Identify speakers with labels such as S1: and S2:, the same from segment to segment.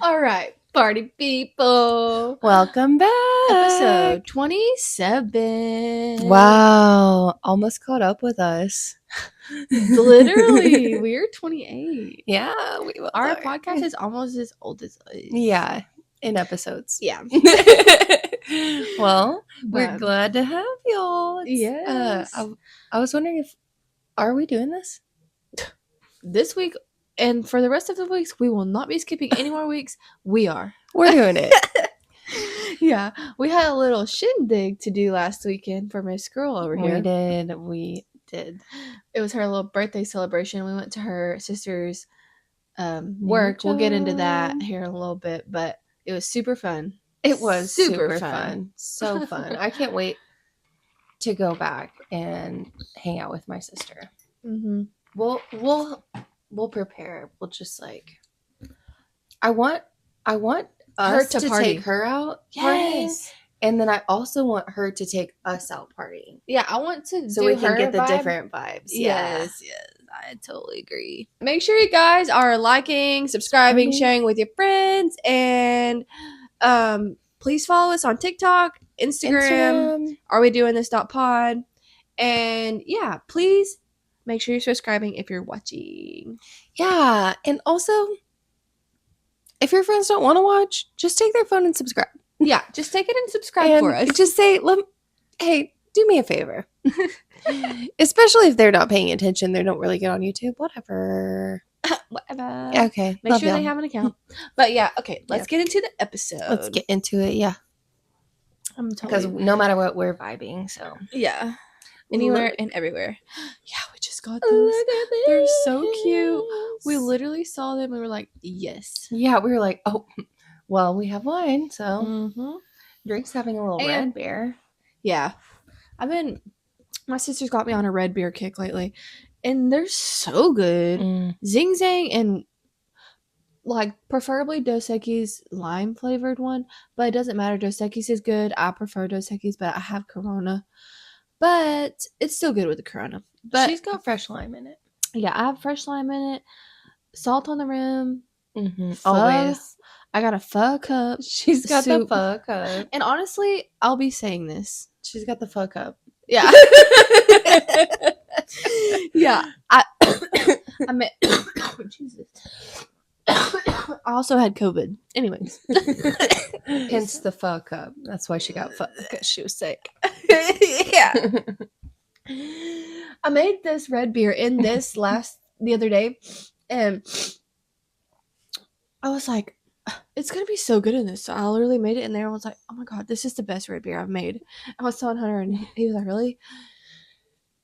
S1: All right, party people.
S2: Welcome back.
S1: Episode 27.
S2: Wow. Almost caught up with us.
S1: Literally, we're 28.
S2: Yeah, we both
S1: Our
S2: are.
S1: podcast is almost as old as us.
S2: Yeah, in episodes.
S1: Yeah.
S2: Well, we're
S1: But-
S2: glad to have y'all.
S1: Yes.
S2: I was wondering are we doing this?
S1: This week and for the rest of the weeks, we will not be skipping any more weeks. We are.
S2: We're doing it.
S1: Yeah. We had a little shindig to do last weekend for Miss Girl over here.
S2: We did.
S1: It was her little birthday celebration. We went to her sister's work. We'll get into that here in a little bit, but it was super fun.
S2: It was super fun. So fun. I can't wait to go back and hang out with my sister.
S1: Mm-hmm.
S2: We'll prepare. We'll just I want
S1: Her
S2: us
S1: to
S2: to
S1: party.
S2: take her out partying, and then I also want her to take us out partying.
S1: Yeah, I want to
S2: So
S1: do
S2: we can
S1: her
S2: get the
S1: vibe.
S2: different vibes.
S1: Yes, I totally agree. Make sure you guys are liking, subscribing, sharing with your friends, and please follow us on TikTok, Instagram. Are we doing this pod? And yeah, please make sure you're subscribing if you're watching.
S2: Yeah, and also, if your friends don't want to watch, just take their phone and subscribe.
S1: Yeah, just take it and subscribe for us.
S2: Just say, hey, do me a favor. Especially if they're not paying attention, they don't really get on YouTube. Whatever. Okay.
S1: Make sure they have an account. But yeah, okay, let's get into the episode.
S2: Let's get into it, yeah. Because no matter what, we're vibing, so.
S1: Yeah. Anywhere and everywhere. Yeah, we just got those. They're so cute. We literally saw them and we were like, yes.
S2: Yeah, we were like, oh, well, we have wine, so.
S1: Mm-hmm.
S2: Drake's having a little red beer.
S1: Yeah. My sister's got me on a red beer kick lately. And they're so good. Zing Zang and preferably Dos Equis lime flavored one. But it doesn't matter. Dos Equis is good. I prefer Dos Equis, but I have Corona. But it's still good with the Corona. But
S2: she's got fresh lime in it.
S1: Yeah, I have fresh lime in it. Salt on the rim.
S2: Mm-hmm.
S1: Pho.
S2: Always.
S1: I got a pho cup.
S2: She's got
S1: soup.
S2: the pho cup.
S1: And honestly, I'll be saying this.
S2: She's got the pho cup.
S1: Yeah. Yeah. I mean, Jesus. I also had COVID. Anyways.
S2: Hence the pho cup. That's why she got pho, because she was sick.
S1: Yeah. I made this red beer in this the other day, and I was like, it's gonna be so good in this. So I literally made it in there and was like, oh my god, this is the best red beer I've made. I was telling Hunter and he was like, really?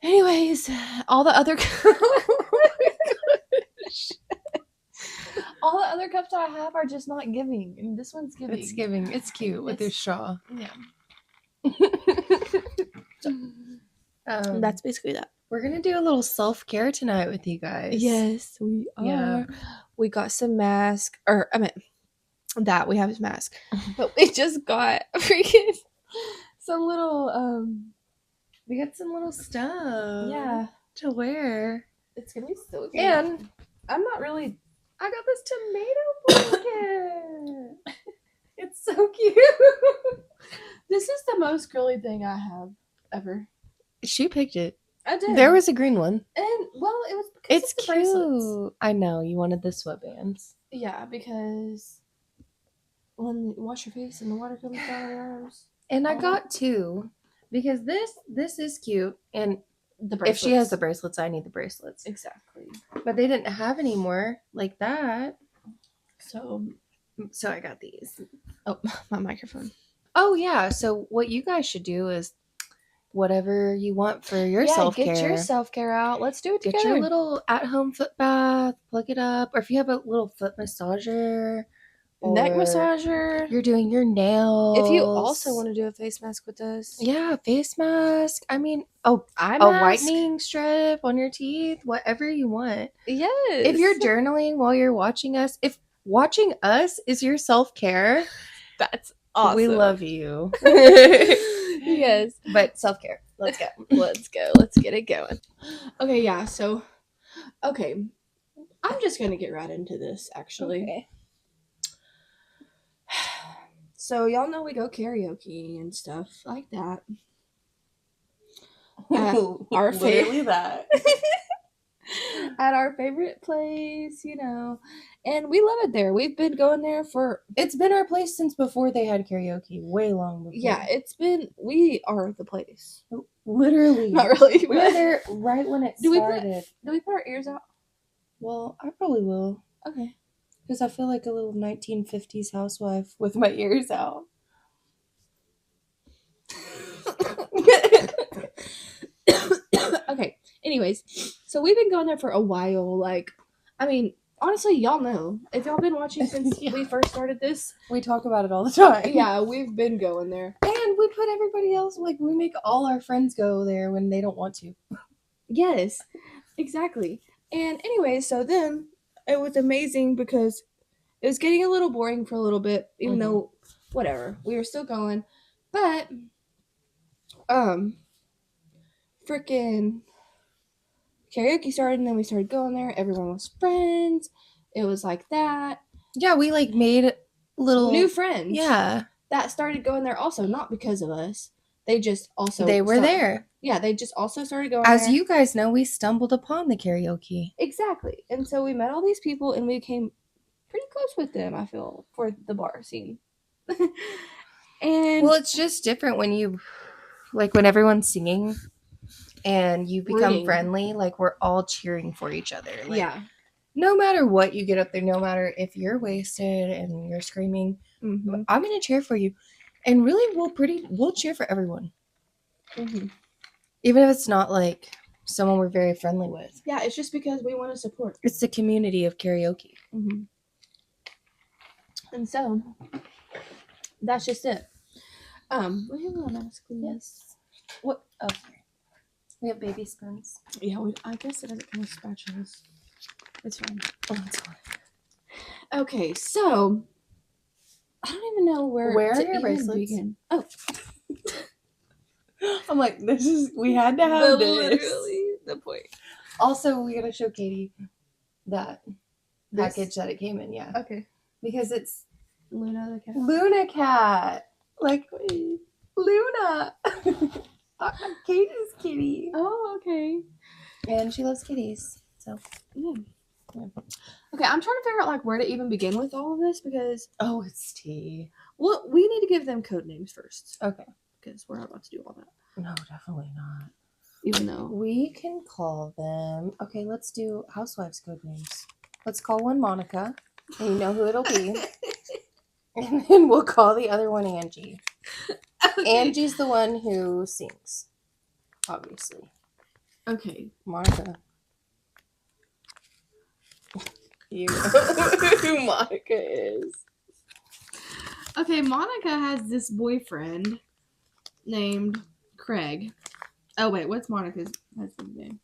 S1: Anyways, all the other all the other cups I have are just not giving, and this one's giving.
S2: It's giving. It's cute with your straw.
S1: Yeah.
S2: That's
S1: basically that.
S2: We're gonna do a little self-care tonight with you guys.
S1: Yes, we are.
S2: Yeah.
S1: We got some mask, we have his mask, but we just got freaking some little
S2: we got some little stuff.
S1: Yeah,
S2: to wear.
S1: it's gonna be so good.
S2: And
S1: I'm not really.
S2: I got this tomato blanket. It's so cute.
S1: This is the most girly thing I have ever.
S2: She picked it.
S1: I did.
S2: There was a green one.
S1: And well, it was because
S2: It's
S1: of the
S2: cute.
S1: bracelets.
S2: I know you wanted the sweatbands.
S1: Yeah, because when you wash your face and the water comes down your arms.
S2: And I got two because this is cute. And
S1: The bracelets.
S2: if she has the bracelets, I need the bracelets.
S1: Exactly.
S2: But they didn't have any more like that.
S1: So
S2: I got these.
S1: oh, my microphone.
S2: Oh yeah. So what you guys should do is whatever you want for your self-care.
S1: Get your self-care out. Let's do it together.
S2: Get your little at-home foot bath, plug it up, or if you have a little foot massager,
S1: neck massager.
S2: You're doing your nails.
S1: If you also want to do a face mask with us.
S2: Yeah, face mask. I mean,
S1: eye
S2: a
S1: mask.
S2: whitening strip on your teeth, whatever you want.
S1: Yes.
S2: If you're journaling while you're watching us, if watching us is your self-care,
S1: that's awesome.
S2: We love you.
S1: Yes.
S2: But self-care. Let's go.
S1: Let's go. Let's get it going. Okay, yeah, so I'm just gonna get right into this actually.
S2: Okay.
S1: So y'all know we go karaoke and stuff like that. Our
S2: Literally that.
S1: At our favorite place, you know, and we love it there. We've been going there for.
S2: It's been our place since before they had karaoke, way long before.
S1: Yeah, it's been. We are the place.
S2: Literally,
S1: not really.
S2: We were there right when it started.
S1: Do we put our ears out?
S2: Well, I probably will.
S1: Okay.
S2: Because I feel like a little 1950s housewife with my ears out.
S1: Okay. Anyways, so we've been going there for a while. Like, I mean, honestly, y'all know. If y'all been watching since we first started this,
S2: we talk about it all the time.
S1: Yeah, we've been going there.
S2: And we put everybody else, like, we make all our friends go there when they don't want to.
S1: Yes, exactly. And anyway, so then it was amazing because it was getting a little boring for a little bit, even though, whatever, we were still going. But, freaking karaoke started, and then we started going there. Everyone was friends. It was like that.
S2: Yeah, we like made little
S1: new friends.
S2: Yeah,
S1: that started going there also, not because of us. They just also
S2: they were there.
S1: Yeah, they just also started going
S2: As
S1: there.
S2: you guys know, we stumbled upon the karaoke.
S1: Exactly. And so we met all these people and we became pretty close with them, I feel, for the bar scene. And
S2: well, it's just different when you like when everyone's singing and you become friendly, like we're all cheering for each other. Like,
S1: yeah.
S2: No matter what, you get up there, no matter if you're wasted and you're screaming, I'm gonna cheer for you. And really we'll cheer for everyone. Even if it's not like someone we're very friendly with.
S1: Yeah, it's just because we want to support.
S2: It's the community of karaoke.
S1: And so that's just it. We have a little mask, please. Yes.
S2: What? Oh, sorry. We have baby spoons.
S1: Yeah, I guess it doesn't come with spatulas. It's fine.
S2: Oh, it's fine.
S1: Okay, so I don't even know where
S2: are your bracelets?
S1: Begin. Oh.
S2: I'm like, we had to have this.
S1: Literally the point.
S2: Also, we gotta show Katie that package that it came in, yeah.
S1: Okay.
S2: Because it's
S1: Luna the cat.
S2: Luna cat. Like, Luna. Katie's kitty.
S1: Oh, okay.
S2: And she loves kitties, so.
S1: Yeah. Okay, I'm trying to figure out, like, where to even begin with all of this because...
S2: Oh, it's tea.
S1: Well, we need to give them code names first.
S2: Okay.
S1: Because we're not about to do all that.
S2: No, definitely not.
S1: Even though...
S2: We can call them... Okay, let's do Housewives code names. Let's call one Monica. And you know who it'll be. And then we'll call the other one Angie. Okay. Angie's the one who sings. Obviously.
S1: Okay.
S2: Monica. You know who Monica is.
S1: Okay, Monica has this boyfriend named Craig. Oh, wait, what's Monica's husband's name?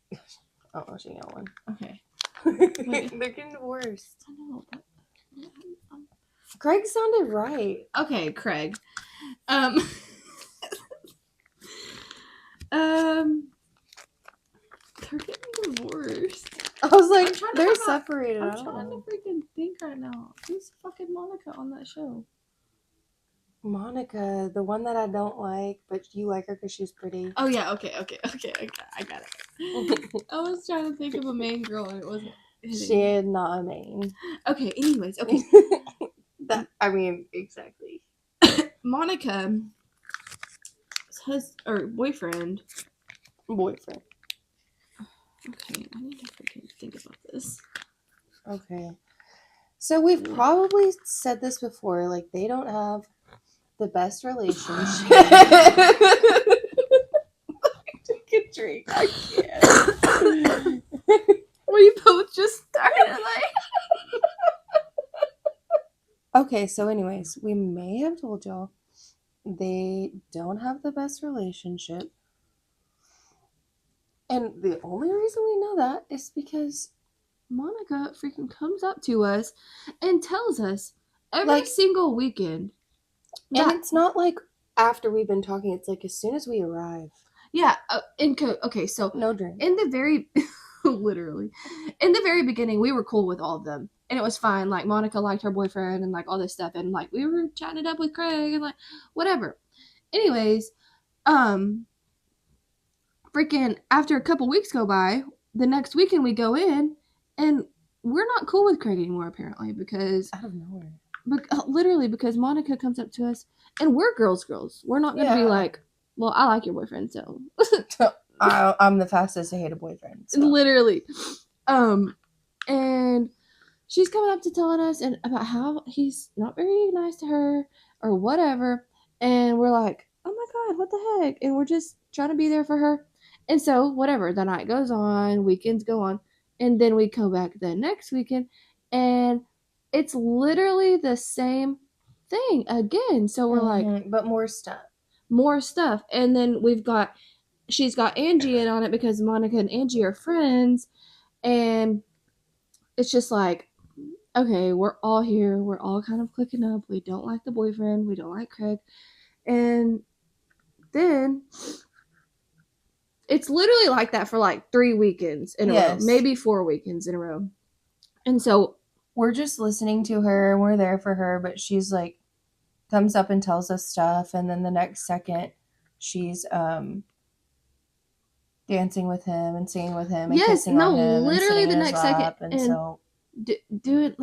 S2: Oh, she got one.
S1: Okay.
S2: They're getting divorced.
S1: I know, but...
S2: Craig sounded right.
S1: Okay, Craig. They're getting divorced.
S2: I was like, they're separated.
S1: I'm trying to freaking think right now. Who's fucking Monica on that show?
S2: Monica, the one that I don't like, but you like her because she's pretty.
S1: Oh, yeah, okay. I got it. I was trying to think of a main girl and it wasn't.
S2: She's not a main.
S1: Okay, anyways, okay.
S2: Exactly.
S1: Monica, boyfriend.
S2: Boyfriend.
S1: Okay, I need to freaking think about this.
S2: Okay. So we've probably said this before, like, they don't have the best relationship. Take a drink. I can't.
S1: We both just started like...
S2: Okay, so anyways, we may have told y'all they don't have the best relationship. And the only reason we know that is because
S1: Monica freaking comes up to us and tells us every single weekend.
S2: And it's not like after we've been talking, it's like as soon as we arrive.
S1: Yeah, okay, so
S2: no drink.
S1: In the very Literally. In the very beginning, we were cool with all of them. And it was fine. Like, Monica liked her boyfriend and, like, all this stuff. And, like, we were chatting it up with Craig and, like, whatever. Anyways, freaking after a couple weeks go by, the next weekend we go in, and we're not cool with Craig anymore, apparently, because
S2: out of nowhere.
S1: Literally, because Monica comes up to us, and we're girls. We're not going to be like, well, I like your boyfriend, so.
S2: I'm the fastest to hate a boyfriend. So.
S1: Literally. And she's coming up to telling us and about how he's not very nice to her or whatever. And we're like, oh my God, what the heck? And we're just trying to be there for her. And so, whatever, the night goes on, weekends go on, and then we come back the next weekend, and it's literally the same thing again. So we're like,
S2: but more stuff.
S1: And then she's got Angie in on it because Monica and Angie are friends, and it's just like, okay, we're all here. We're all kind of clicking up. We don't like the boyfriend. We don't like Craig. And then it's literally like that for like 3 weekends in a row. Maybe 4 weekends in a row. And so
S2: we're just listening to her and we're there for her, but she's like, comes up and tells us stuff. And then the next second, she's dancing with him and singing with him and kissing on him. Literally and the next second.
S1: And so do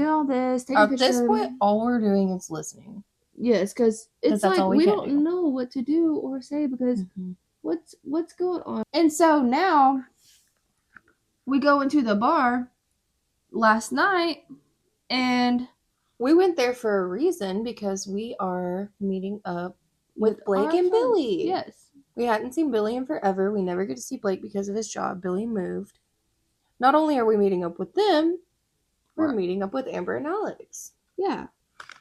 S1: all this. Take a picture.
S2: At this point, all we're doing is listening.
S1: Yes, because it's like we don't know what to do or say because what's going on. And so now we go into the bar last night, and
S2: we went there for a reason because we are meeting up with Blake and Billy.
S1: Yes.
S2: We hadn't seen Billy in forever. We never get to see Blake because of his job. Billy moved. Not only are we meeting up with them, we're meeting up with Amber and Alex.
S1: Yeah.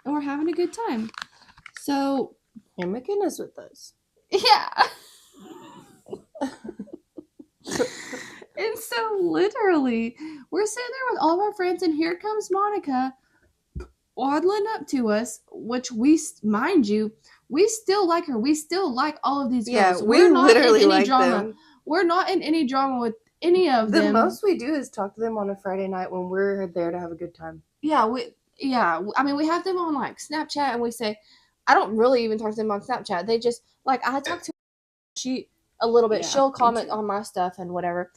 S1: And we're having a good time. So.
S2: And McKenna's with us.
S1: Yeah. And so literally, we're sitting there with all of our friends, and here comes Monica waddling up to us, which mind you, we still like her. We still like all of these girls.
S2: Yeah, we're not literally in any drama. Them.
S1: We're not in any drama with any of them.
S2: The most we do is talk to them on a Friday night when we're there to have a good time.
S1: Yeah, I mean, we have them on like Snapchat, and we say, I don't really even talk to them on Snapchat. They just like, I talk to she a little bit. She'll comment on my stuff and whatever,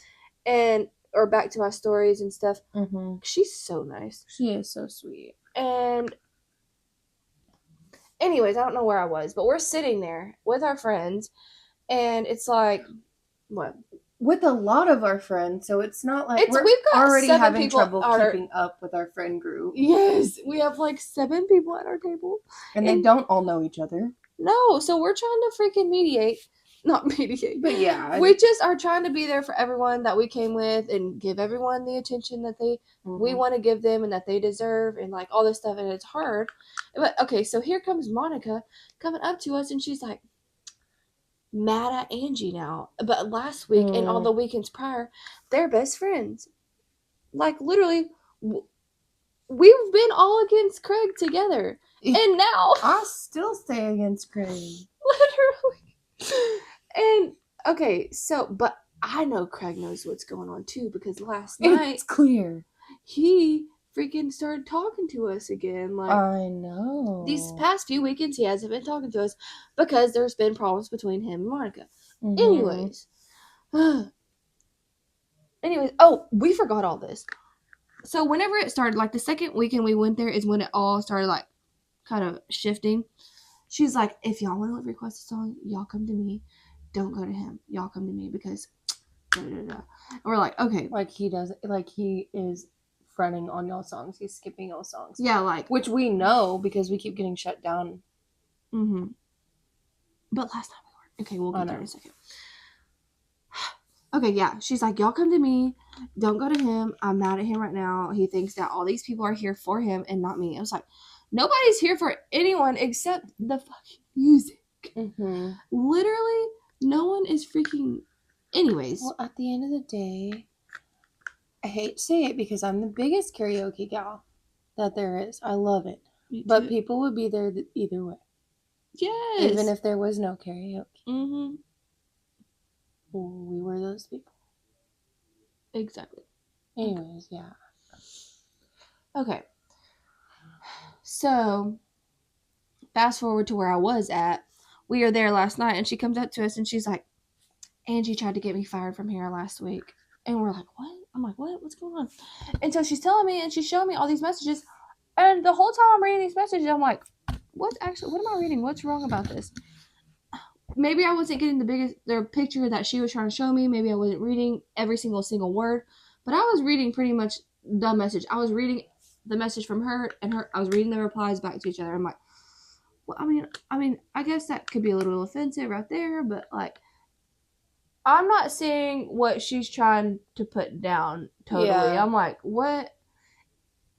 S1: or back to my stories and stuff.
S2: Mm-hmm.
S1: She's so nice.
S2: She is so sweet.
S1: And anyways, I don't know where I was, but we're sitting there with our friends, and it's like, what?
S2: With a lot of our friends, so it's not like we've got already having trouble keeping up with our friend group.
S1: Yes, we have like 7 people at our table.
S2: And they don't all know each other.
S1: No, so we're trying to freaking mediate. Not mediate.
S2: But yeah.
S1: We just are trying to be there for everyone that we came with and give everyone the attention that we want to give them and that they deserve and like all this stuff, and it's hard. But okay, so here comes Monica coming up to us, and she's like mad at Angie now. But last week and all the weekends prior, they're best friends. Like literally, we've been all against Craig together. And now
S2: I still stay against Craig.
S1: Literally. And okay, so but I know Craig knows what's going on too, because last night
S2: it's clear
S1: he freaking started talking to us again. Like,
S2: I know.
S1: These past few weekends he hasn't been talking to us because there's been problems between him and Monica. Anyways, oh, we forgot all this. So whenever it started, like the second weekend we went there is when it all started like kind of shifting. She's like, if y'all want to request a song, y'all come to me. Don't go to him. Y'all come to me because And we're like, okay.
S2: Like he is fronting on y'all songs. He's skipping y'all songs.
S1: Yeah, like.
S2: Which we know because we keep getting shut down.
S1: Mm-hmm. But last time we weren't. Okay, we'll get there in a second. Okay, yeah. She's like, y'all come to me. Don't go to him. I'm mad at him right now. He thinks that all these people are here for him and not me. I was like, nobody's here for anyone except the fucking music.
S2: Mm-hmm.
S1: Literally, no one is freaking... Anyways.
S2: Well, at the end of the day, I hate to say it because I'm the biggest karaoke gal that there is. I love it. But people would be there either way.
S1: Yes.
S2: Even if there was no karaoke.
S1: Mm-hmm.
S2: We were those people.
S1: Exactly.
S2: Anyways, yeah.
S1: Okay. So, fast forward to where I was at. We were there last night, and she comes up to us, and she's like, Angie tried to get me fired from here last week. And we're like, what? I'm like, what? What's going on? And so she's telling me, and she's showing me all these messages. And the whole time I'm reading these messages, I'm like, what am I reading? What's wrong about this? Maybe I wasn't getting the picture that she was trying to show me. Maybe I wasn't reading every single word. But I was reading pretty much the message. I was reading the message from her, and I was reading the replies back to each other. I'm like, well, I mean, I guess that could be a little offensive right there, but like, I'm not seeing what she's trying to put down totally. Yeah. I'm like, what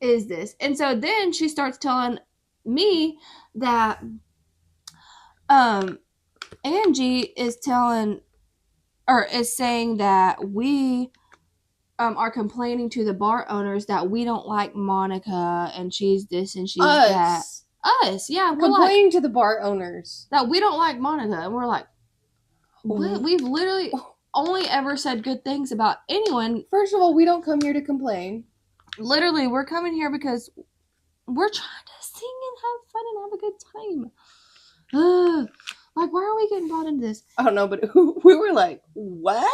S1: is this? And so then she starts telling me that Angie is saying that we are complaining to the bar owners that we don't like Monica and she's this and she's that. Us, yeah.
S2: We're complaining to the bar owners
S1: that we don't like Monica, and we're like, what? We've literally only ever said good things about anyone.
S2: First of all, we don't come here to complain.
S1: Literally, we're coming here because we're trying to sing and have fun and have a good time. Like, why are we getting brought into this?
S2: I don't know, but we were like, what?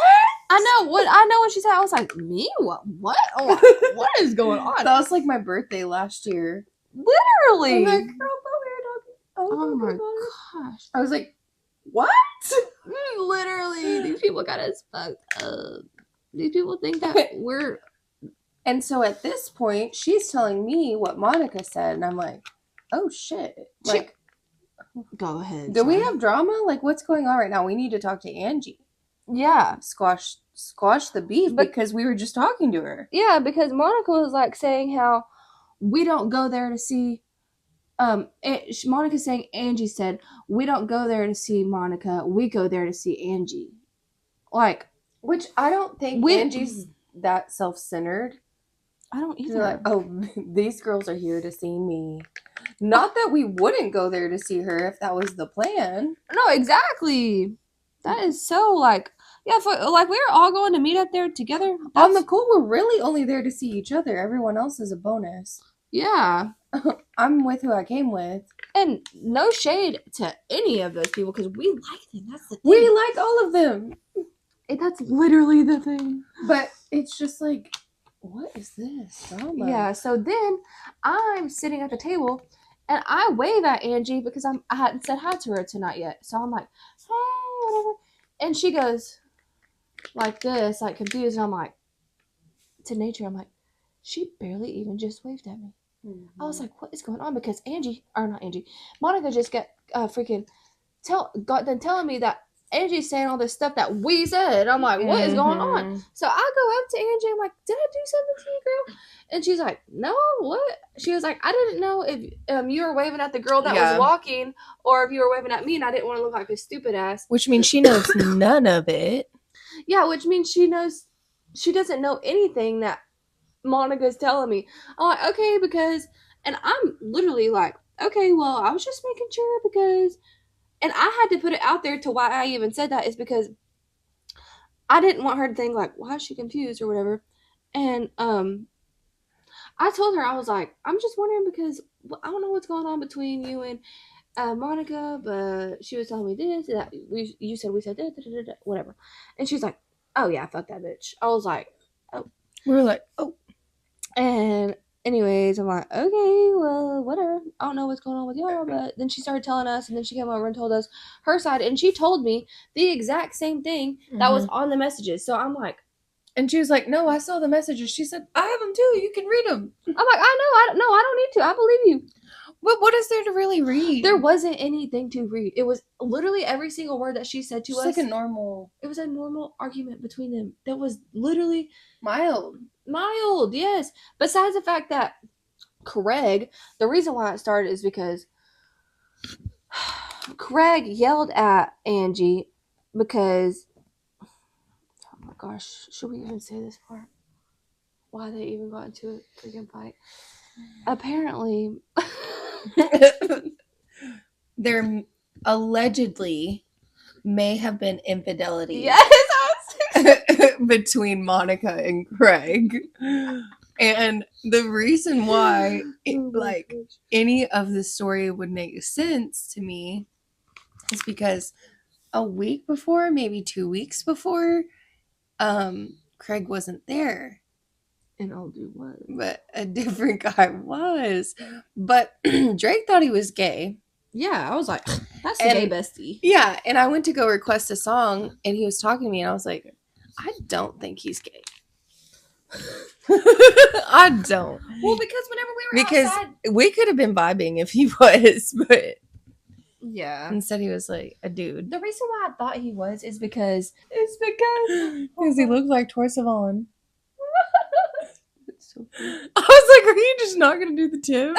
S1: I know when she said, I was like, me? What? Oh, what is going on?
S2: That was like my birthday last year.
S1: Literally.
S2: I'm like, girl,
S1: oh my gosh.
S2: I was like, what?
S1: Literally, these people got us fucked up. These people think that we're...
S2: And so at this point, she's telling me what Monica said, and I'm like, oh shit. Like,
S1: go ahead.
S2: Do we have drama? Like, what's going on right now? We need to talk to Angie.
S1: Yeah.
S2: Squash the beef because we were just talking to her.
S1: Yeah, because Monica was like saying how we don't go there to see... Monica's saying Angie said, we don't go there to see Monica, we go there to see Angie. Like...
S2: Which I don't think Angie's that self-centered.
S1: I don't either.
S2: Like, oh, these girls are here to see me. Not that we wouldn't go there to see her if that was the plan.
S1: No, exactly. That is so like... Yeah, like we were all going to meet up there together.
S2: On the cool, we're really only there to see each other. Everyone else is a bonus.
S1: Yeah.
S2: I'm with who I came with.
S1: And no shade to any of those people because we like them. That's the thing.
S2: We like all of them.
S1: That's literally the thing.
S2: But it's just like, what is this drama?
S1: Yeah, so then I'm sitting at the table and I wave at Angie because I hadn't said hi to her tonight yet. So I'm like, hey, whatever. And she goes like this, like confused. And I'm like, to nature, I'm like, she barely even just waved at me. Mm-hmm. I was like, what is going on? Because Monica just got got done telling me that Angie's saying all this stuff that we said. I'm like, what is going on? So I go up to Angie. I'm like, did I do something to you, girl? And she's like, no, what? She was like, I didn't know if you were waving at the girl that was walking or if you were waving at me and I didn't want to look like a stupid ass.
S2: Which means she knows none of it.
S1: Yeah, which means she doesn't know anything that Monica's telling me. I'm like, okay, because, and I'm literally like, okay, well, I was just making sure because... And I had to put it out there to why I even said that is because I didn't want her to think like, why is she confused or whatever. And I told her, I was like, I'm just wondering because I don't know what's going on between you and Monica, but she was telling me this, that you said we said da, da, da, da, whatever. And she's like, oh yeah, fuck that bitch. I was like, oh.
S2: We were like, oh.
S1: And anyways, I'm like, okay, well, whatever. I don't know what's going on with y'all, but then she started telling us, and then she came over and told us her side, and she told me the exact same thing that was on the messages. So I'm like...
S2: And she was like, no, I saw the messages. She said, I have them too. You can read them.
S1: I'm like, I don't need to. I believe you.
S2: But what is there to really read?
S1: There wasn't anything to read. It was literally every single word that she said to us.
S2: It's like a normal...
S1: It was a normal argument between them. That was literally...
S2: Mild,
S1: yes. Besides the fact that Craig, the reason why it started is because Craig yelled at Angie because... Oh my gosh, should we even say this part? Why they even got into a freaking fight? Apparently...
S2: There allegedly may have been infidelity.
S1: Yes,
S2: between Monica and Craig. And the reason why any of the story would make sense to me is because a week before, maybe 2 weeks before, Craig wasn't there.
S1: And I'll do what?
S2: But a different guy was. But Drake thought he was gay.
S1: Yeah, I was like, that's the gay bestie.
S2: Yeah, and I went to go request a song, and he was talking to me, and I was like, I don't think he's gay. I don't.
S1: Well, because whenever we were outside,
S2: we could have been vibing if he was, but
S1: yeah.
S2: Instead, he was like a dude.
S1: The reason why I thought he was is because
S2: he looks like Troye Sivan. So I was like, are you just not gonna do the tip?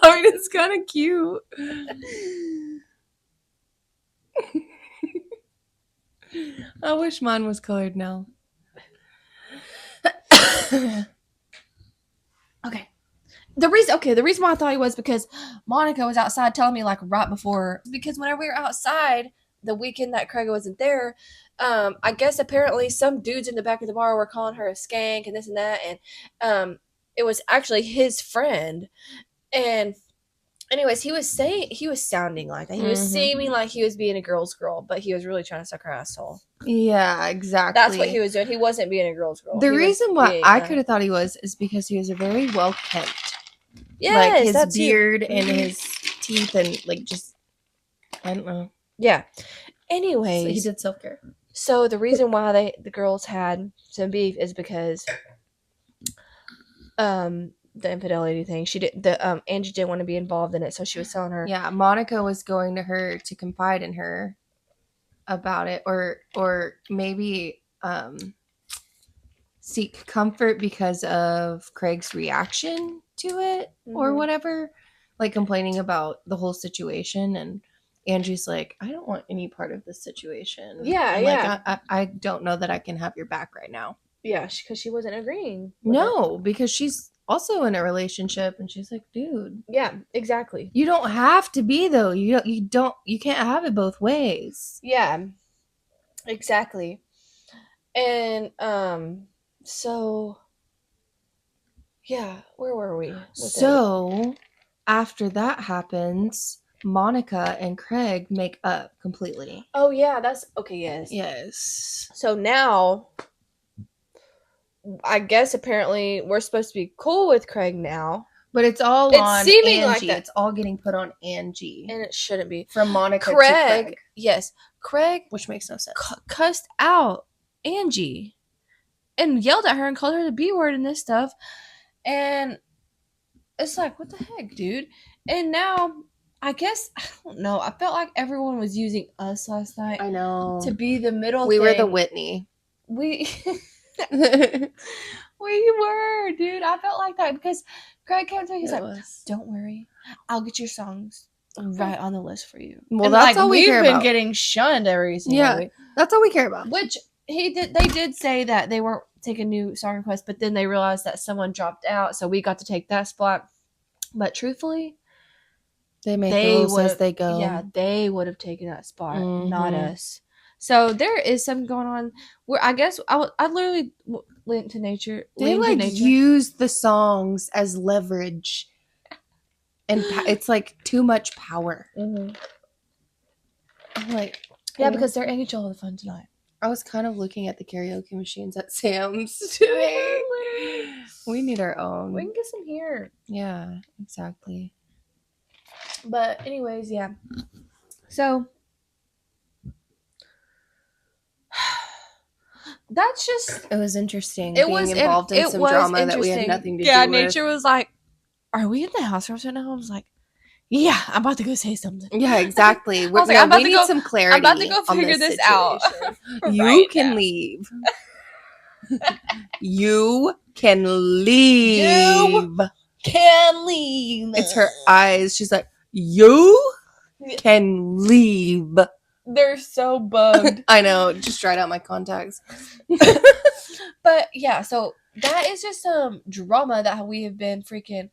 S2: I mean, it's kind of cute. I wish mine was colored now.
S1: Okay. The reason why I thought he was because Monica was outside telling me like right before, because whenever we were outside the weekend that Craig wasn't there, I guess apparently some dudes in the back of the bar were calling her a skank and this and that, and it was actually his friend. And anyways, he was sounding like that. He was seeming like he was being a girl's girl, but he was really trying to suck her asshole.
S2: Yeah, exactly.
S1: That's what he was doing. He wasn't being a girl's girl.
S2: The reason why I could have thought he was is because he was a very well kept. Yes, like his beard and his teeth and like just, I don't know.
S1: Yeah. Anyways,
S2: so he did self-care.
S1: So the reason why the girls had some beef is because the infidelity thing. Angie didn't want to be involved in it, so she was telling her.
S2: Yeah, Monica was going to her to confide in her about it, or maybe seek comfort because of Craig's reaction to it or whatever, like complaining about the whole situation. And Angie's like, I don't want any part of this situation.
S1: Yeah,
S2: and
S1: yeah.
S2: Like, I don't know that I can have your back right now.
S1: Yeah, because she wasn't agreeing.
S2: No, because she's also in a relationship, and she's like, dude.
S1: Yeah, exactly.
S2: You don't have to be though. You can't have it both ways.
S1: Yeah, exactly. And so yeah, where were we?
S2: So after that happens, Monica and Craig make up completely.
S1: Oh yeah, that's okay. Yes. So now, I guess apparently we're supposed to be cool with Craig now,
S2: but it's all on
S1: seeming
S2: Angie.
S1: Like that.
S2: It's all getting put on Angie,
S1: and it shouldn't be.
S2: From Monica to Craig.
S1: Yes, Craig,
S2: which makes no sense.
S1: Cussed out Angie and yelled at her and called her the B word and this stuff, and it's like, what the heck, dude? And now, I guess, I don't know. I felt like everyone was using us last night.
S2: I know.
S1: To be the middle.
S2: We were the Whitney.
S1: We were, dude. I felt like that because Craig came to me. He's like, don't worry. I'll get your songs right on the list for you.
S2: Well, and that's all we care about.
S1: We've been getting shunned every single week.
S2: That's all we care about.
S1: Which they did say that they weren't taking new song requests, but then they realized that someone dropped out, so we got to take that spot. But truthfully,
S2: they make rules as they go.
S1: Yeah, they would have taken that spot, not us. So there is something going on where I guess I literally went to nature.
S2: They use the songs as leverage, and it's like too much power.
S1: I'm
S2: like,
S1: yeah, because they're angel of the fun tonight.
S2: I was kind of looking at the karaoke machines at Sam's today. We need our own.
S1: We can get some here.
S2: Yeah, exactly.
S1: But anyways, yeah. So that's just.
S2: It was interesting. It was involved in some drama that we had nothing to do with.
S1: Yeah, nature was like, "Are we in the house right now?" I was like, "Yeah, I'm about to go say something."
S2: Yeah, exactly. We need some clarity.
S1: I'm about to go figure this out.
S2: You can leave. You can leave.
S1: You can leave.
S2: It's her eyes. She's like, you can leave.
S1: They're so bugged.
S2: I know. Just dried out my contacts.
S1: But yeah, so that is just some drama that we have been freaking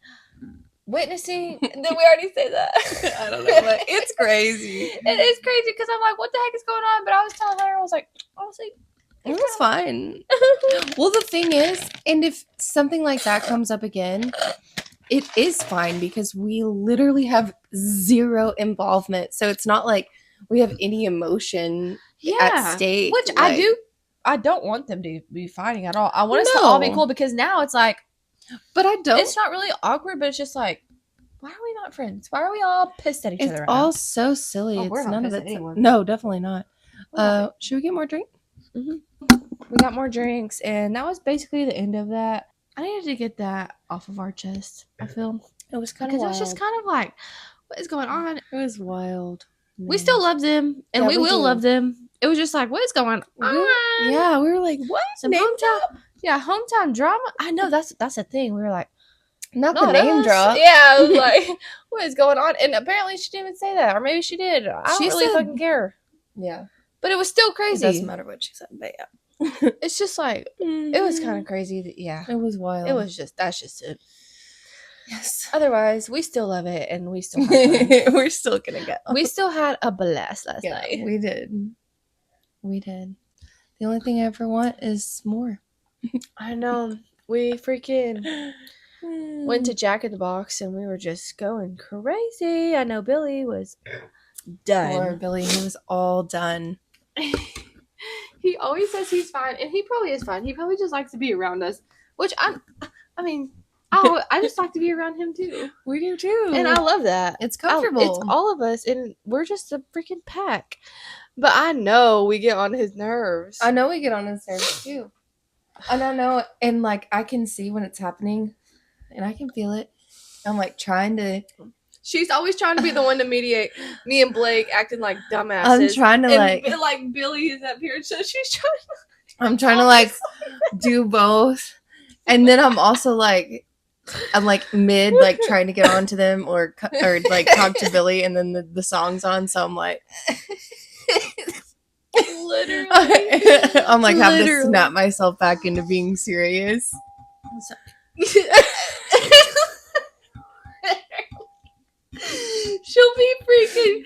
S1: witnessing. Did we already say that?
S2: I don't know, but it's crazy.
S1: It is crazy because I'm like, what the heck is going on? But I was telling her, I was like, honestly,
S2: It was fine. Well, the thing is, and if something like that comes up again, it is fine because we literally have zero involvement. So it's not like we have any emotion at stake.
S1: Which
S2: like,
S1: I don't want them to be fighting at all. I want us to all be cool because now it's like,
S2: but I don't.
S1: It's not really awkward, but it's just like, why are we not friends? Why are we all pissed at each other?
S2: It's all so silly.
S1: Oh, we're
S2: it's
S1: not
S2: none of
S1: pissed
S2: it.
S1: at anyone.
S2: No, definitely not. Should we get more drink?
S1: We got more drinks, and that was basically the end of that. I needed to get that off of our chest. I feel
S2: it was kind of wild.
S1: It was just kind of like, what is going on?
S2: It was wild. Man.
S1: We still love them, and we will love them. It was just like, what is going on?
S2: Yeah, we were like, what?
S1: Some hometown drama. I know that's the thing. We were like,
S2: not the name drop.
S1: Yeah, I was like, what is going on? And apparently she didn't even say that, or maybe she did. I don't really fucking care.
S2: Yeah,
S1: but it was still crazy.
S2: It doesn't matter what she said, but yeah.
S1: It's just like, it was kind of crazy. Yeah.
S2: It was wild.
S1: It was just, that's just it.
S2: Yes.
S1: Otherwise, we still love it, and we still have fun.
S2: We're still gonna go.
S1: We still had a blast last night.
S2: We did. The only thing I ever want is more.
S1: I know. We freaking went to Jack in the Box, and we were just going crazy. I know Billy was done.
S2: Poor Billy, he was all done.
S1: He always says he's fine, and he probably is fine. He probably just likes to be around us, which I just like to be around him too.
S2: We do too.
S1: And I love that.
S2: It's comfortable.
S1: It's all of us, and we're just a freaking pack. But I know we get on his nerves.
S2: I know we get on his nerves too. And I know, and like I can see when it's happening, and I can feel it. I'm like trying to.
S1: She's always trying to be the one to mediate. Me and Blake acting like dumbasses.
S2: I'm trying to
S1: and like Billy is up here, so she's trying.
S2: I'm trying to like do both, and then I'm also like, I'm like mid like trying to get on to them or like talk to Billy, and then the song's on, so I'm like,
S1: literally,
S2: I'm like having to snap myself back into being serious.
S1: She'll be freaking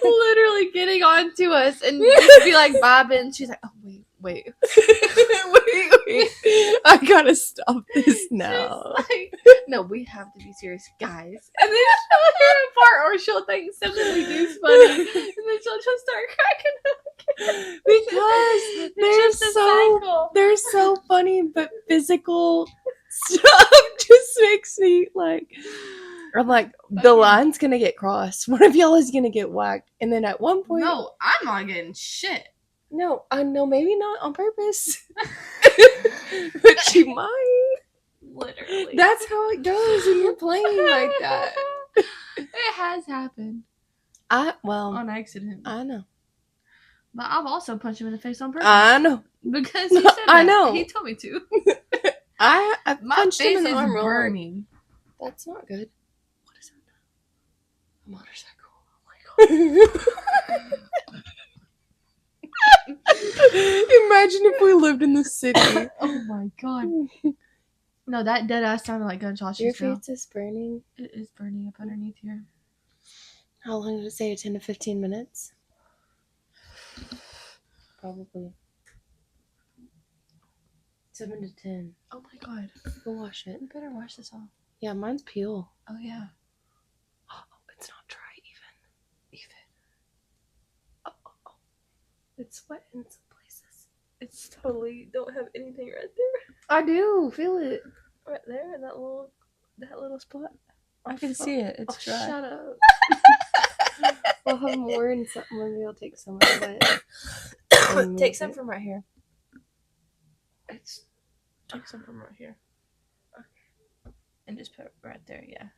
S1: literally getting on to us and just be like bobbing. She's like, oh, wait.
S2: wait. I gotta stop this now.
S1: Like, no, we have to be serious, guys. And then she'll hear a part or she'll think something we do is funny. And then she'll just start cracking up.
S2: Because they're so funny, but physical stuff just makes me like... I'm like, the line's gonna get crossed. One of y'all is gonna get whacked. And then at one point...
S1: No, I'm not getting shit.
S2: No, I know, maybe not on purpose. But she might.
S1: Literally.
S2: That's how it goes when you're playing like that.
S1: It has happened.
S2: On
S1: accident.
S2: I know.
S1: But I've also punched him in the face on purpose.
S2: I know.
S1: Because he said that.
S2: I know.
S1: He told me to.
S2: I
S1: My
S2: punched
S1: face
S2: him in the
S1: is
S2: arm.
S1: burning.
S2: That's not good.
S1: What is that? A motorcycle. Oh my god.
S2: Imagine if we lived in the city.
S1: Oh my god. No, that dead ass sounded like gunshots.
S2: Your face is burning.
S1: It is burning up underneath here.
S2: How long did it say? 10 to 15 minutes? Probably. 7 to 10.
S1: Oh my god.
S2: Go wash it.
S1: We better wash this off.
S2: Yeah, mine's peel.
S1: Oh yeah.
S2: Oh, it's not dry even. Oh. It's wet in some places.
S1: It's totally don't have anything right there.
S2: I do. Feel it.
S1: Right there in that little spot. I can see it. It's dry.
S2: Shut up. We'll have more and something. Maybe I'll take some of it.
S1: Take some from right here. Take some from right here. Okay. And just put it right there, yeah.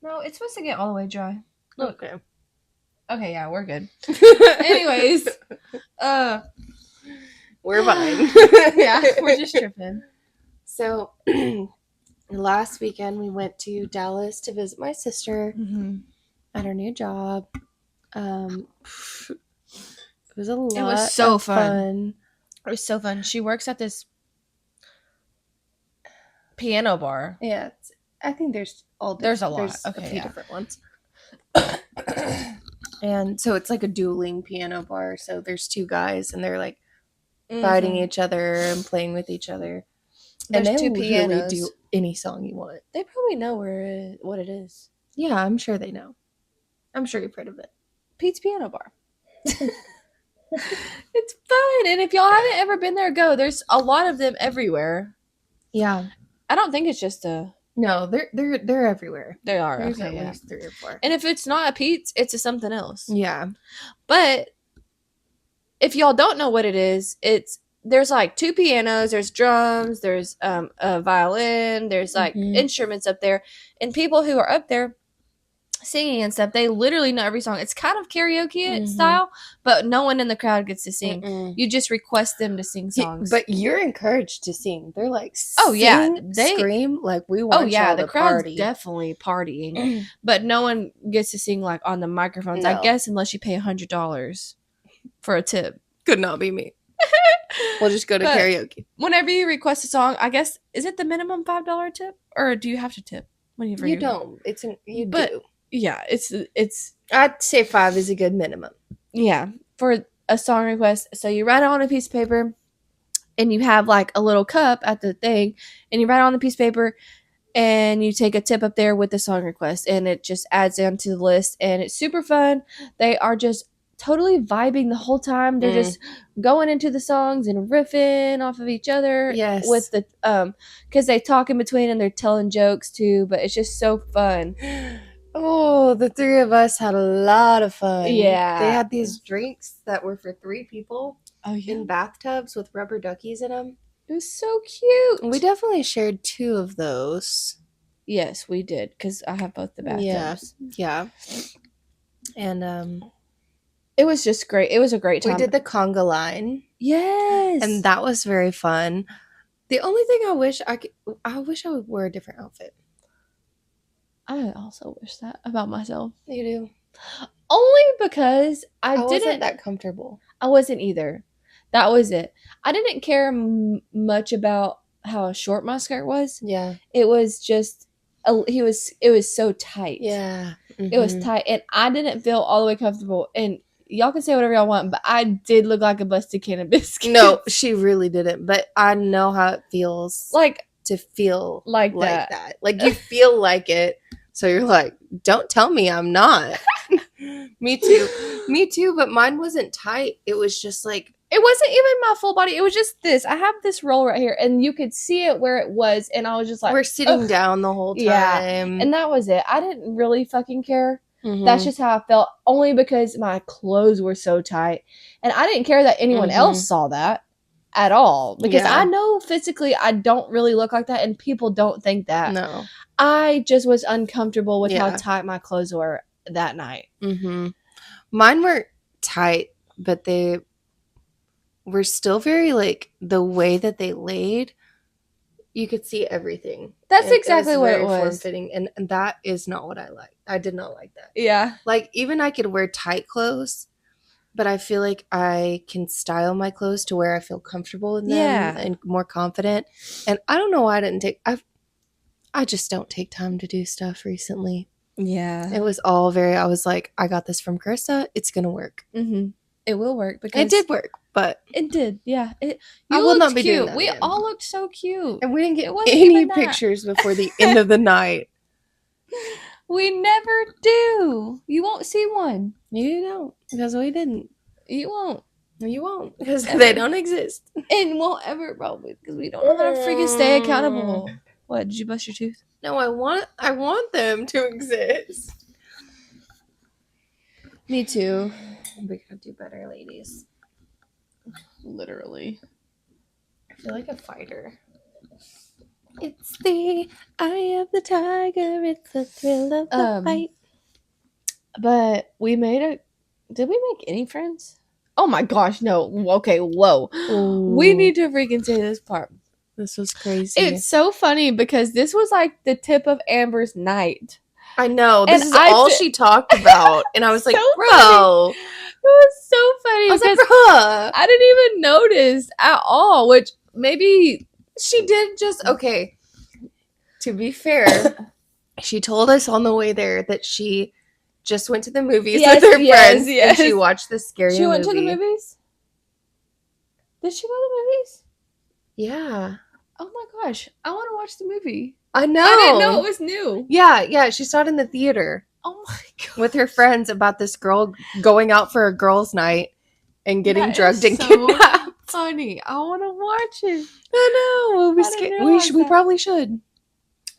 S1: No, it's supposed to get all the way dry. Look. Okay, yeah, we're good. Anyways,
S2: we're fine.
S1: Yeah, we're just tripping.
S2: So, last weekend we went to Dallas to visit my sister at her new job. It was a lot.
S1: It was so fun.
S2: fun.
S1: It was so fun. She works at this. piano bar.
S2: Yeah, I think there's
S1: There's a lot.
S2: There's
S1: Okay,
S2: a few
S1: yeah.
S2: different ones. And so it's like a dueling piano bar. So there's two guys, and they're like fighting each other and playing with each other.
S1: There's
S2: and
S1: two
S2: they'll
S1: pianos.
S2: really do any song you want.
S1: They probably know what it is.
S2: Yeah, I'm sure they know. I'm sure you've heard of it.
S1: Pete's Piano Bar. It's fun, and if y'all haven't ever been there, go. There's a lot of them everywhere.
S2: Yeah,
S1: I don't think it's just a.
S2: no, they're everywhere.
S1: They are.
S2: There's
S1: Okay,
S2: at least 3 or 4.
S1: And if it's not a Pete's, it's a something else.
S2: Yeah,
S1: But if y'all don't know what it is, there's like 2 pianos, there's drums, there's a violin, there's like instruments up there, and people who are up there singing and stuff, they literally know every song. It's kind of karaoke style, but no one in the crowd gets to sing. You just request them to sing songs.
S2: But you're encouraged to sing. They're like, they scream like we want.
S1: Oh yeah, the crowd's
S2: party.
S1: definitely partying, but no one gets to sing like on the microphones. I guess unless you pay $100 for a tip.
S2: Could not be me. We'll just go to karaoke.
S1: Whenever you request a song, I guess, is it the minimum $5 tip, or do you have to tip whenever
S2: you don't? You do.
S1: Yeah, it's.
S2: I'd say 5 is a good minimum.
S1: Yeah, for a song request. So you write it on a piece of paper, and you have like a little cup at the thing, and you write it on the piece of paper, and you take a tip up there with the song request, and it just adds down to the list, and it's super fun. They are just totally vibing the whole time. They're just going into the songs and riffing off of each other.
S2: Yes,
S1: with the because they talk in between and they're telling jokes too. But it's just so fun.
S2: Oh, the 3 of us had a lot of fun.
S1: Yeah,
S2: they had these drinks that were for 3 people.
S1: Oh yeah,
S2: in bathtubs with rubber duckies in them.
S1: It was so cute.
S2: We definitely shared 2 of those.
S1: Yes, we did, because I have both the bathtubs.
S2: Yeah. And
S1: it was just great. It was a great time.
S2: We did the conga line.
S1: Yes.
S2: And that was very fun. The only thing I wish I would wear a different outfit.
S1: I also wish that about myself.
S2: You do?
S1: Only because I
S2: wasn't that comfortable.
S1: I wasn't either. That was it. I didn't care much about how short my skirt was.
S2: Yeah.
S1: It was just, it was so tight.
S2: Yeah.
S1: It was tight. And I didn't feel all the way comfortable. And y'all can say whatever y'all want, but I did look like a busted can of biscuits.
S2: No, she really didn't. But I know how it feels.
S1: Like,
S2: to feel
S1: like that.
S2: Like, you feel like it. So you're like, don't tell me I'm not. Me too. But mine wasn't tight. It was just like,
S1: it wasn't even my full body. It was just this. I have this roll right here, and you could see it where it was, and I was just like,
S2: we're sitting down the whole time.
S1: Yeah. And that was it. I didn't really fucking care. That's just how I felt, only because my clothes were so tight. And I didn't care that anyone else saw that at all. Because I know physically I don't really look like that, and people don't think that.
S2: No.
S1: I just was uncomfortable with how tight my clothes were that night.
S2: Mine were tight, but they were still very, like, the way that they laid, you could see everything.
S1: That's exactly what it was.
S2: Form-fitting, and that is not what I like. I did not like that.
S1: Yeah.
S2: Like, even I could wear tight clothes, but I feel like I can style my clothes to where I feel comfortable in them and more confident. And I don't know why I didn't take... I just don't take time to do stuff recently.
S1: Yeah.
S2: It was all very... I was like, I got this from Krista. It's going to work.
S1: It will work, because
S2: it did work, but
S1: it did. Yeah, I
S2: will not be
S1: cute.
S2: doing that
S1: We
S2: again.
S1: all looked so cute,
S2: and we didn't get any pictures before the end of the night.
S1: We never do. You won't see one.
S2: You don't, because we didn't.
S1: You won't.
S2: You won't, because they don't exist,
S1: and won't ever, probably, because we don't know how to freaking stay accountable. What, did you bust your tooth?
S2: No, I want them to exist.
S1: Me too.
S2: We gotta do better, ladies.
S1: Literally.
S2: I feel like a fighter. It's the eye of the tiger. It's the thrill of the fight.
S1: But we made did we make any friends? Oh my gosh, no. Okay, whoa. Ooh. We need to freaking say this part.
S2: This was crazy.
S1: It's so funny, because this was like the tip of Amber's night.
S2: I know. This is all she talked about. And I was like,
S1: so
S2: bro.
S1: Funny. It was so funny.
S2: I was like, bruh.
S1: I didn't even notice at all, which maybe
S2: she did just, okay. To be fair, she told us on the way there that she just went to the movies with her friends and she watched the scary movie.
S1: She went to the movies? Did she go to the movies?
S2: Yeah.
S1: Oh my gosh. I want to watch the movie.
S2: I know.
S1: I didn't know it was new.
S2: Yeah. She saw it in the theater.
S1: Oh my god.
S2: With her friends about this girl going out for a girls' night and getting drugged and kidnapped.
S1: Funny. I want to watch it.
S2: I know. We'll be scared. We probably should.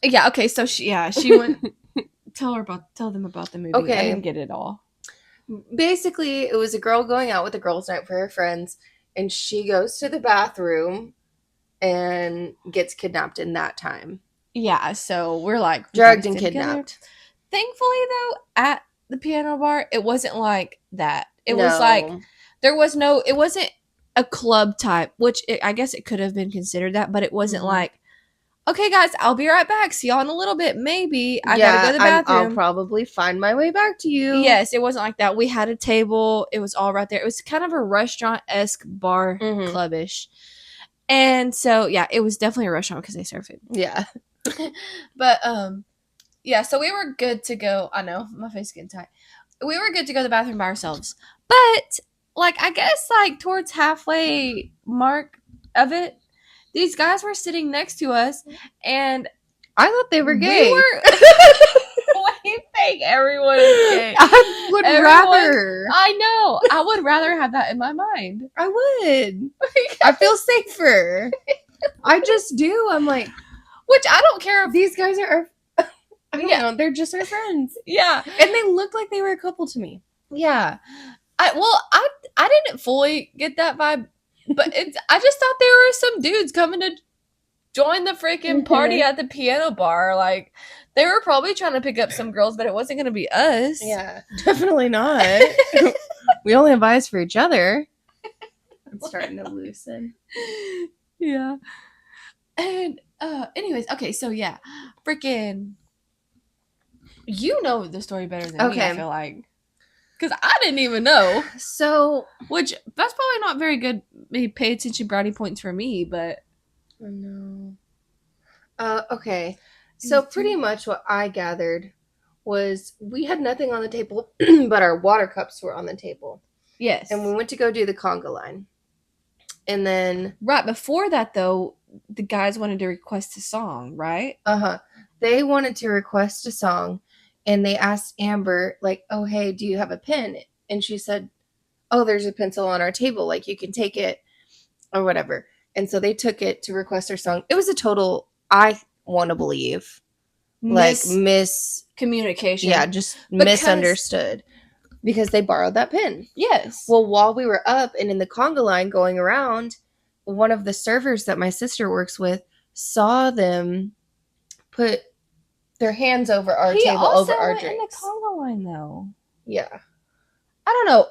S1: Yeah, okay, so she went tell them about the movie. Okay. I didn't get it all.
S2: Basically, it was a girl going out with a girls' night for her friends, and she goes to the bathroom and gets kidnapped in that time.
S1: Yeah, so we're like
S2: drugged and kidnapped.
S1: Thankfully, though, at the piano bar, it wasn't like that. It was like it wasn't a club type, which I guess it could have been considered that, but it wasn't like, okay, guys, I'll be right back. See y'all in a little bit. Maybe I gotta go to the bathroom.
S2: I'll probably find my way back to you.
S1: Yes, it wasn't like that. We had a table. It was all right there. It was kind of a restaurant-esque bar clubbish. And so, yeah, it was definitely a restaurant because they serve food.
S2: Yeah.
S1: But, yeah, so we were good to go. I know, my face is getting tight. We were good to go to the bathroom by ourselves. But, like, I guess, like, towards halfway mark of it, these guys were sitting next to us, and
S2: I thought they were gay.
S1: We think everyone is gay.
S2: I would rather.
S1: I know. I would rather have that in my mind.
S2: I would. I feel safer. I just do. I'm like,
S1: which I don't care if
S2: these guys are. I don't know. They're just our friends.
S1: Yeah,
S2: and they looked like they were a couple to me.
S1: Yeah. I didn't fully get that vibe, but I just thought there were some dudes coming to join the freaking party at the piano bar. Like, they were probably trying to pick up some girls, but it wasn't going to be us.
S2: Yeah, definitely not. We only have eyes for each other. It's starting to loosen.
S1: Yeah. And, anyways, okay, so yeah. Freaking, you know the story better than me, I feel like. Because I didn't even know.
S2: So,
S1: which, that's probably not very good, maybe pay attention brownie points for me, but.
S2: Oh, no. Okay. So, pretty much what I gathered was we had nothing on the table, but our water cups were on the table.
S1: Yes.
S2: And we went to go do the conga line. And then.
S1: Right before that, though, the guys wanted to request a song, right?
S2: They wanted to request a song. And they asked Amber, like, oh, hey, do you have a pen? And she said, oh, there's a pencil on our table. Like, you can take it or whatever. And so they took it to request their song. It was a total, I want to believe,
S1: miscommunication.
S2: Yeah, just misunderstood. Because they borrowed that pen.
S1: Yes.
S2: Well, while we were up and in the conga line going around, one of the servers that my sister works with saw them put their hands over our table, over our drinks.
S1: In the conga line, though.
S2: Yeah.
S1: I don't know.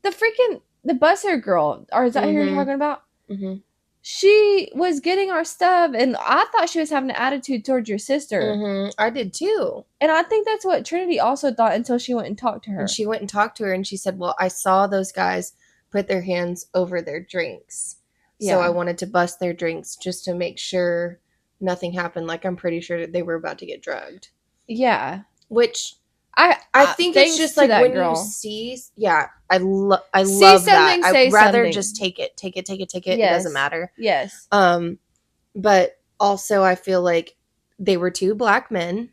S1: The busser girl, or is that who you're talking about?
S2: Mm-hmm.
S1: She was getting our stuff, and I thought she was having an attitude towards your sister.
S2: Mm-hmm. I did too.
S1: And I think that's what Trinity also thought until she went and talked to her.
S2: And she went and talked to her, and she said, well, I saw those guys put their hands over their drinks. Yeah. So I wanted to bust their drinks just to make sure nothing happened. Like, I'm pretty sure that they were about to get drugged.
S1: Yeah.
S2: Which I think it's just like when you see, I love that. I'd rather just take it.
S1: Yes.
S2: It doesn't matter.
S1: Yes.
S2: But also I feel like they were two black men.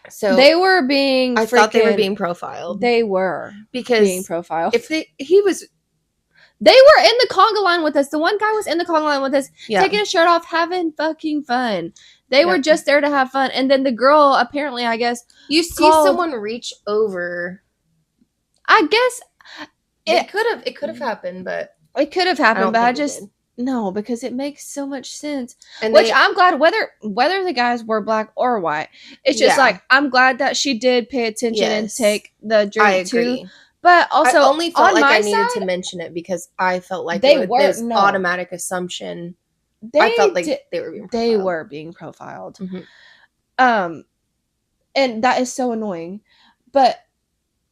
S2: So
S1: they were being
S2: I thought they were being profiled.
S1: They were being profiled.
S2: They
S1: were in the conga line with us. The one guy was in the conga line with us, taking his shirt off, having fucking fun. They were just there to have fun. And then the girl, apparently, I guess,
S2: you see someone reach over.
S1: I guess
S2: it could have happened, but
S1: it could have happened. But I just no, because it makes so much sense. And which I'm glad whether the guys were black or white. It's just like I'm glad that she did pay attention and take the drink too. But also,
S2: I only felt like I needed to mention it because I felt like this automatic assumption. I felt like they were being profiled.
S1: Mm-hmm. And that is so annoying. But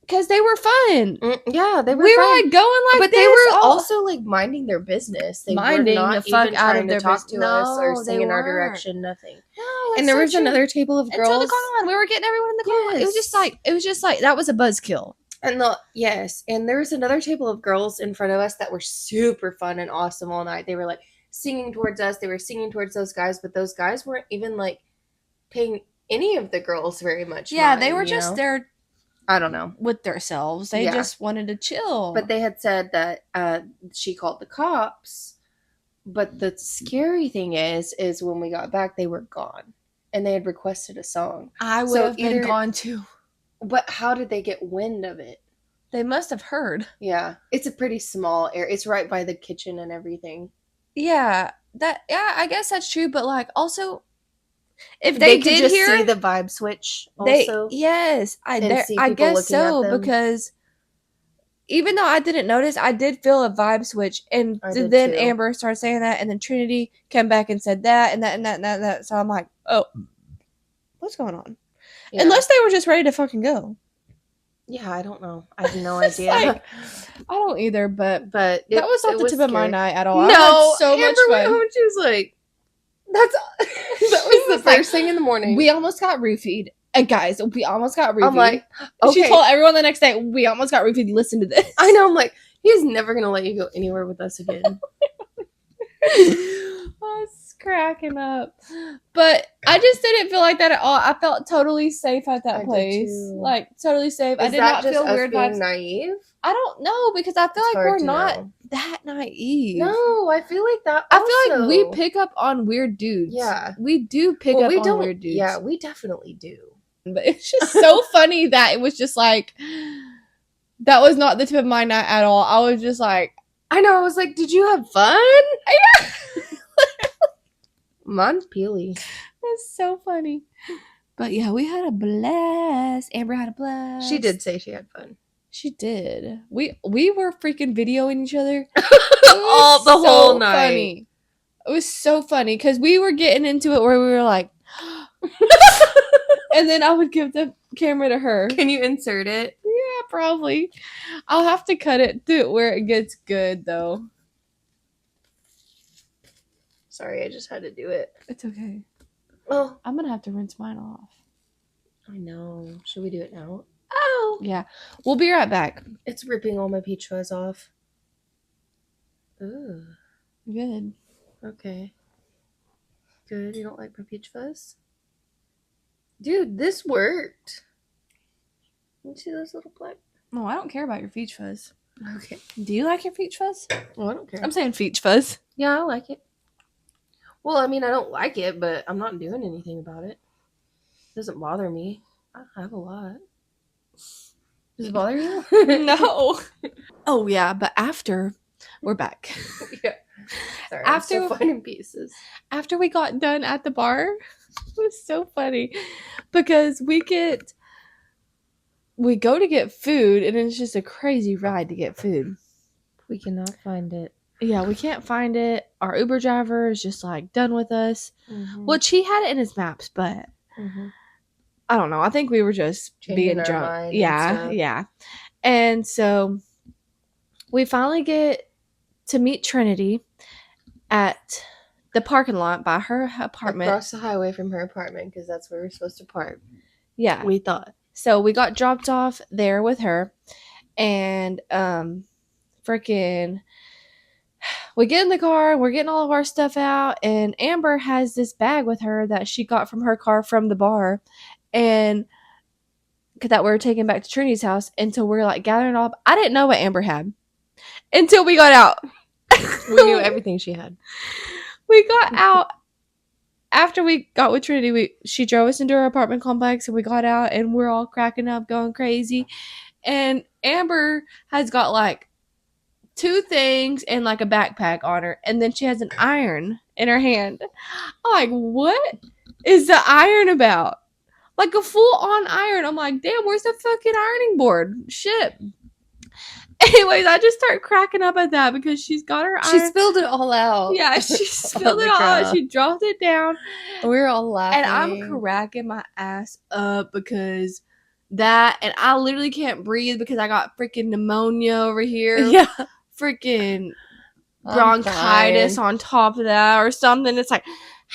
S1: Because they were fun.
S2: Yeah, they were
S1: We
S2: fun.
S1: were like going like
S2: but
S1: this.
S2: they were
S1: all-
S2: also like minding their business. They
S1: Minding
S2: were
S1: the
S2: not
S1: fuck
S2: even
S1: out of
S2: trying
S1: their
S2: to talk
S1: bus-
S2: to us or
S1: No,
S2: sing
S1: they
S2: in our
S1: weren't.
S2: direction. Nothing.
S1: No,
S2: And there
S1: so
S2: was
S1: true.
S2: another table of
S1: Until the
S2: girls.
S1: con, we were getting everyone in the con. It was just
S2: Yes.
S1: like that was a buzzkill.
S2: And and there was another table of girls in front of us that were super fun and awesome all night. They were like singing towards us. They were singing towards those guys, but those guys weren't even like paying any of the girls very much.
S1: Yeah,
S2: mind,
S1: they were just there.
S2: I don't know.
S1: With themselves. They just wanted to chill.
S2: But they had said that she called the cops. But the scary thing is when we got back, they were gone, and they had requested a song.
S1: I would have been gone too.
S2: But how did they get wind of it?
S1: They must have heard.
S2: Yeah, it's a pretty small area. It's right by the kitchen and everything.
S1: Yeah, I guess that's true. But like, also, if
S2: they
S1: did
S2: could just
S1: hear
S2: see the vibe switch, also,
S1: I guess so, because even though I didn't notice, I did feel a vibe switch, and then too. Amber started saying that, and then Trinity came back and said that, and that, and that, and that, and that. So I'm like, oh, what's going on? Yeah. Unless they were just ready to fucking go.
S2: Yeah, I don't know. I have no idea.
S1: Like, I don't either, but that was not the tip of my night at all.
S2: No,
S1: I had so
S2: Amber
S1: much fun.
S2: Went home, she was like, that was the first thing in the morning.
S1: We almost got roofied. And guys, we almost got roofied.
S2: I'm like, okay.
S1: She told everyone the next day, we almost got roofied. Listen to this.
S2: I know. I'm like, he's never going to let you go anywhere with us again.
S1: I was cracking up. But I just didn't feel like that at all. I felt totally safe at that place. Like, totally safe. I did not feel weird vibes.
S2: Naive?
S1: I don't know, because I feel like we're not that naive.
S2: No, I feel like that.
S1: I feel like we pick up on weird dudes.
S2: Yeah,
S1: we do pick up on weird dudes.
S2: Yeah, we definitely do.
S1: But it's just so funny that it was just like, that was not the tip of my night at all. I was just like,
S2: I know. I was like, did you have fun?
S1: Yeah.
S2: Mine's peely.
S1: That's so funny. But yeah, we had a blast. Amber had a blast.
S2: She did say she had fun.
S1: She did. We were freaking videoing each other
S2: all the whole night.
S1: Funny. It was so funny because we were getting into it where we were like, and then I would give the camera to her.
S2: Can you insert it?
S1: Yeah, probably. I'll have to cut it to where it gets good though.
S2: Sorry, I just had to do it.
S1: It's okay.
S2: Well,
S1: I'm gonna have to rinse mine off.
S2: I know. Should we do it now?
S1: Oh, yeah. We'll be right back.
S2: It's ripping all my peach fuzz off. Ooh.
S1: Good.
S2: Okay. Good. You don't like my peach fuzz? Dude, this worked. You see those little black?
S1: No, I don't care about your peach fuzz.
S2: Okay.
S1: Do you like your peach fuzz?
S2: Well, I don't care.
S1: I'm saying peach fuzz.
S2: Yeah, I like it. Well, I mean, I don't like it, but I'm not doing anything about it. It doesn't bother me. I have a lot. Does it bother you?
S1: No. Oh, yeah, but after, we're back.
S2: Yeah. Sorry,
S1: after,
S2: I'm still finding pieces.
S1: After we got done at the bar, it was so funny because we go to get food, and it's just a crazy ride to get food.
S2: We cannot find it.
S1: Yeah, we can't find it. Our Uber driver is just like done with us. Mm-hmm. Which he had it in his maps, but I don't know. I think we were just being drunk. Yeah, yeah. And so we finally get to meet Trinity at the parking lot by her apartment.
S2: Across the highway from her apartment, because that's where we're supposed to park.
S1: Yeah.
S2: We thought.
S1: So we got dropped off there with her. And freaking... we get in the car, we're getting all of our stuff out, and Amber has this bag with her that she got from her car from the bar, and that we were taking back to Trinity's house. And so we're like gathering it all up. I didn't know what Amber had until we got out.
S2: We knew everything she had.
S1: We got out after we got with Trinity. She drove us into her apartment complex, and we got out, and we're all cracking up, going crazy. And Amber has got like 2 things and like a backpack on her, and then she has an iron in her hand. I'm like, what is the iron about? Like a full-on iron. I'm like, damn, where's the fucking ironing board? Shit. Anyways, I just start cracking up at that because she's got her iron.
S2: She spilled it all out.
S1: Yeah, she spilled it all out. She dropped it down.
S2: We were all laughing.
S1: And I'm cracking my ass up because that, and I literally can't breathe because I got freaking pneumonia over here.
S2: Yeah.
S1: Freaking bronchitis on top of that or something. It's like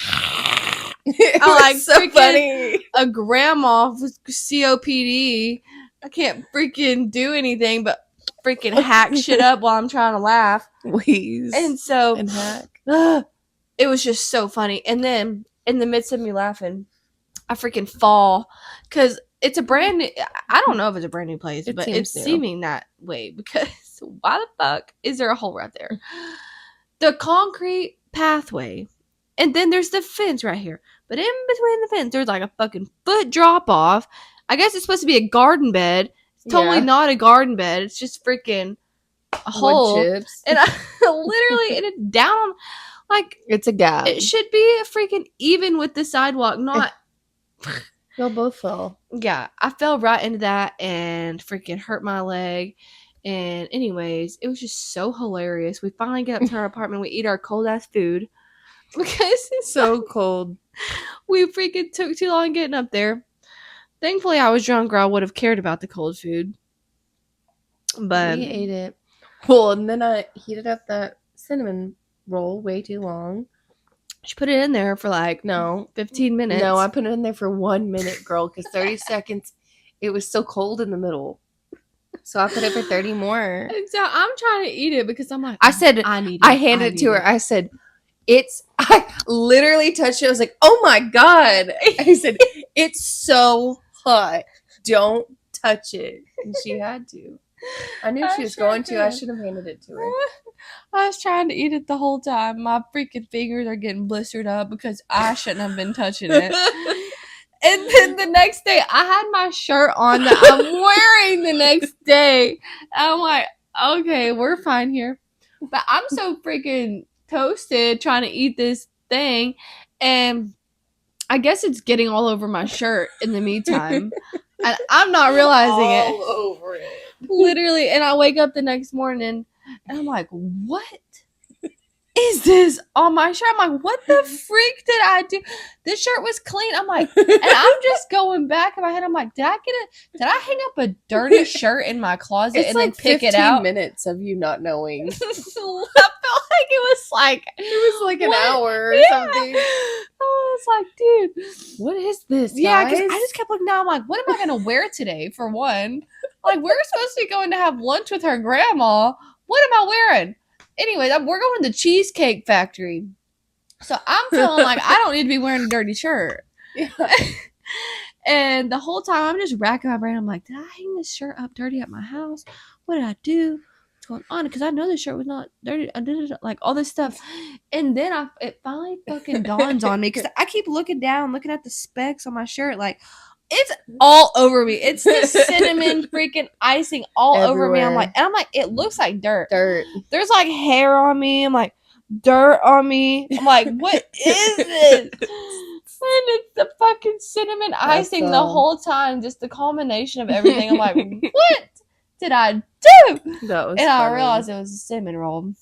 S1: I like
S2: so funny.
S1: A grandma with COPD. I can't freaking do anything but freaking hack shit up while I'm trying to laugh.
S2: Wheeze.
S1: And so
S2: and hack.
S1: It was just so funny. And then in the midst of me laughing, I freaking fall because it's a brand new, I don't know if it's a brand new place, but it's seeming that way because why the fuck is there a hole right there? The concrete pathway, and then there's the fence right here. But in between the fence, there's like a fucking foot drop off. I guess it's supposed to be a garden bed. It's totally not a garden bed. It's just freaking a hole. Chips. And I literally, and it's down, like,
S2: it's a gap.
S1: It should be a freaking even with the sidewalk, not.
S2: Y'all both fell.
S1: Yeah, I fell right into that and freaking hurt my leg. And anyways, it was just so hilarious. We finally get up to our apartment. We eat our cold ass food because it's
S2: so cold.
S1: We freaking took too long getting up there. Thankfully, I was drunk or I would have cared about the cold food. But
S2: we ate it. Well, and then I heated up that cinnamon roll way too long.
S1: She put it in there for 15 minutes.
S2: No, I put it in there for 1 minute, girl, because 30 seconds, it was so cold in the middle. So I put it for 30 more.
S1: So I'm trying to eat it because I'm like,
S2: I handed it to her. I said, I literally touched it. I was like, oh my God. I said, it's so hot. Don't touch it. And she had to. I knew she was going to. I should have handed it to her.
S1: I was trying to eat it the whole time. My freaking fingers are getting blistered up because I shouldn't have been touching it. And then the next day, I had my shirt on that I'm wearing the next day. I'm like, okay, we're fine here. But I'm so freaking toasted trying to eat this thing. And I guess it's getting all over my shirt in the meantime. And I'm not realizing it.
S2: All over it.
S1: Literally. And I wake up the next morning and I'm like, what is this on my shirt? I'm like, what the freak did I do? This shirt was clean. I'm like, and I'm just going back in my head. I'm like, did I hang up a dirty shirt in my closet and then pick it out?
S2: 15 minutes of you not knowing.
S1: I felt like it was like
S2: an hour or something.
S1: I was like, dude,
S2: what is this?
S1: Yeah, because I just kept looking down. I'm like, what am I going to wear today for one? Like, we're supposed to be going to have lunch with her grandma. What am I wearing? Anyways, we're going to the Cheesecake Factory. So I'm feeling like I don't need to be wearing a dirty shirt. Yeah. And the whole time I'm just racking my brain. I'm like, did I hang this shirt up dirty at my house? What did I do? What's going on? Because I know this shirt was not dirty. I did it, like all this stuff. And then it finally fucking dawns on me because I keep looking down, looking at the specks on my shirt. Like, it's all over me. It's the cinnamon freaking icing all over me. I'm like, it looks like dirt. There's like hair on me. I'm like, dirt on me. I'm like, what is this? And it's the fucking cinnamon icing the whole time. Just the culmination of everything. I'm like, what did I do?
S2: That was
S1: funny. I realized it was a cinnamon roll.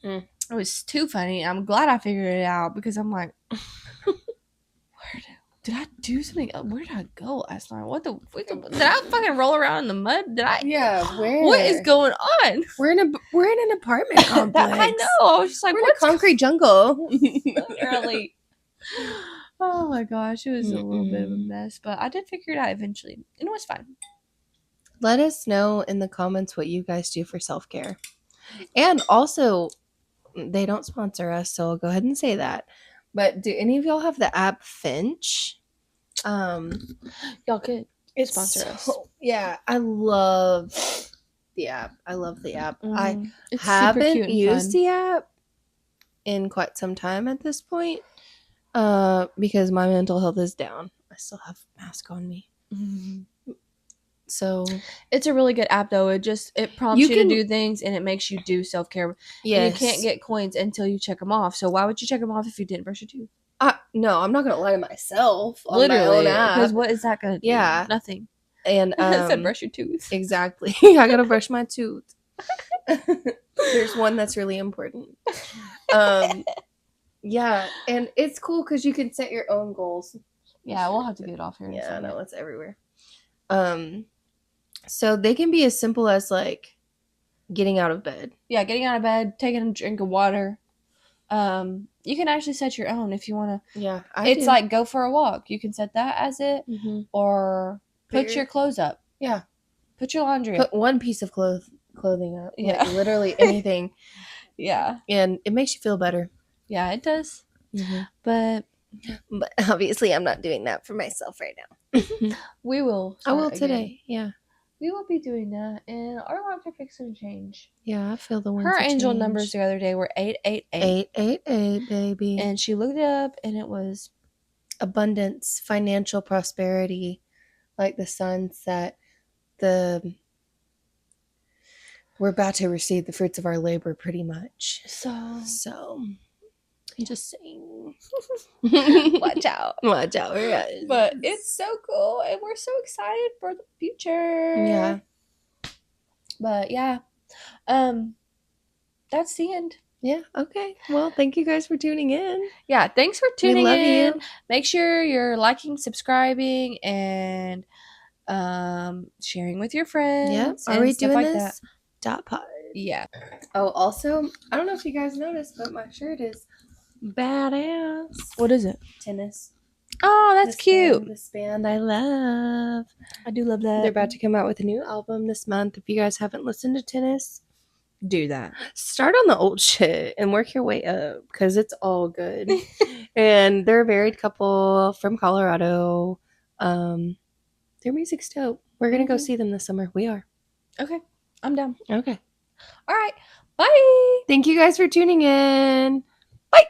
S1: It was too funny. I'm glad I figured it out because I'm like, did I do something? Where did I go last night? Did I fucking roll around in the mud? Did I?
S2: Yeah, where?
S1: What is going on?
S2: We're in an apartment complex.
S1: I know. I was just like,
S2: we're in a concrete jungle.
S1: Literally. Oh my gosh, it was a little bit of a mess, but I did figure it out eventually, and it was fine.
S2: Let us know in the comments what you guys do for self-care. And also, they don't sponsor us, so I'll go ahead and say that. But do any of y'all have the app Finch?
S1: Y'all could sponsor us.
S2: Yeah, I love the app. I
S1: It's
S2: haven't used the app in quite some time at this point because my mental health is down. I still have a mask on me. So
S1: it's a really good app though. It prompts you to do things and it makes you do self-care. Yes. And you can't get coins until you check them off. So why would you check them off if you didn't brush your teeth?
S2: No, I'm not gonna lie to myself. Literally, on my own app.
S1: Because what is that gonna do?
S2: Yeah,
S1: nothing.
S2: And
S1: I said brush your tooth.
S2: Exactly. I gotta brush my tooth. There's one that's really important. Yeah, and it's cool because you can set your own goals.
S1: Yeah, we'll have to get it off here.
S2: Yeah, I know it's everywhere. So they can be as simple as like getting out of bed.
S1: Yeah, getting out of bed, taking a drink of water. You can actually set your own if you want to.
S2: Yeah,
S1: It's like go for a walk. You can set that as it, or put your clothes up.
S2: Yeah.
S1: Put your laundry up.
S2: Put one piece of clothing up.
S1: Yeah.
S2: Like literally anything.
S1: Yeah.
S2: And it makes you feel better.
S1: Yeah, it does. But
S2: obviously I'm not doing that for myself right now.
S1: We will.
S2: I will today. Yeah.
S1: We will be doing that, and our lives are fixing to change.
S2: Yeah, I feel the winds.
S1: Her angel numbers the other day were 888.
S2: 888, baby.
S1: And she looked it up, and it was
S2: abundance, financial prosperity, like the sunset. We're about to receive the fruits of our labor, pretty much. So I'm just saying,
S1: watch out.
S2: Watch out, guys.
S1: But it's so cool, and we're so excited for the future.
S2: Yeah.
S1: But yeah, that's the end.
S2: Yeah. Okay. Well, thank you guys for tuning in.
S1: Yeah. Thanks for tuning in.
S2: We love you.
S1: Make sure you're liking, subscribing, and sharing with your friends.
S2: Yeah. Are we doing
S1: like
S2: this?
S1: That.
S2: .pod.
S1: Yeah.
S2: Oh, also, I don't know if you guys noticed, but my shirt is badass.
S1: What is it?
S2: Tennis.
S1: Oh, that's cute.
S2: This band I love.
S1: I do love that.
S2: They're about to come out with a new album this month. If you guys haven't listened to Tennis,
S1: do that.
S2: Start on the old shit and work your way up because it's all good. And they're a married couple from Colorado. Their music's dope. We're going to go see them this summer. We are.
S1: Okay. I'm down.
S2: Okay.
S1: All right. Bye.
S2: Thank you guys for tuning in.
S1: Bye.